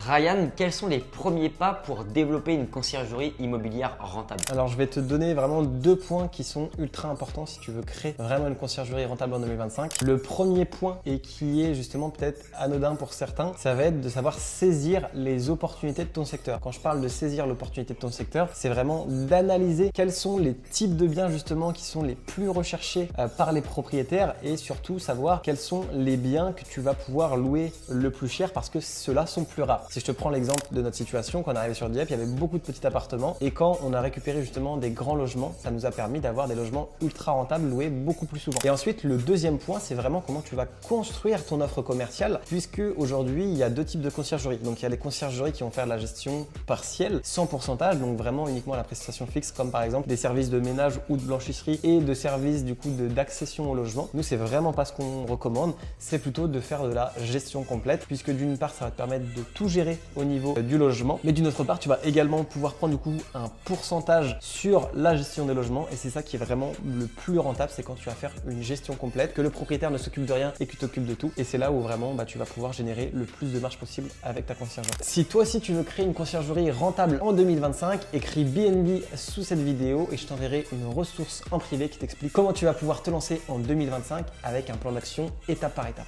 Ryan, quels sont les premiers pas pour développer une conciergerie immobilière rentable? Alors, je vais te donner vraiment 2 points qui sont ultra importants si tu veux créer vraiment une conciergerie rentable en 2025. Le premier point, et qui est justement peut-être anodin pour certains, ça va être de savoir saisir les opportunités de ton secteur. Quand je parle de saisir l'opportunité de ton secteur, c'est vraiment d'analyser quels sont les types de biens justement qui sont les plus recherchés par les propriétaires et surtout savoir quels sont les biens que tu vas pouvoir louer le plus cher parce que ceux-là sont plus rares. Si je te prends l'exemple de notre situation, quand on est arrivé sur Dieppe, il y avait beaucoup de petits appartements et quand on a récupéré justement des grands logements, ça nous a permis d'avoir des logements ultra rentables loués beaucoup plus souvent. Et ensuite, le deuxième point, c'est vraiment comment tu vas construire ton offre commerciale puisque aujourd'hui, il y a 2 types de conciergerie. Donc, il y a les conciergeries qui vont faire de la gestion partielle, sans pourcentage, donc vraiment uniquement la prestation fixe comme par exemple des services de ménage ou de blanchisserie et de services du coup d'accession au logement. Nous, c'est vraiment pas ce qu'on recommande, c'est plutôt de faire de la gestion complète puisque d'une part, ça va te permettre de tout gérer au niveau du logement, mais d'une autre part, tu vas également pouvoir prendre du coup un pourcentage sur la gestion des logements et c'est ça qui est vraiment le plus rentable, c'est quand tu vas faire une gestion complète, que le propriétaire ne s'occupe de rien et que tu t'occupes de tout et c'est là où vraiment tu vas pouvoir générer le plus de marge possible avec ta conciergerie. Si toi aussi tu veux créer une conciergerie rentable en 2025, écris BNB sous cette vidéo et je t'enverrai une ressource en privé qui t'explique comment tu vas pouvoir te lancer en 2025 avec un plan d'action étape par étape.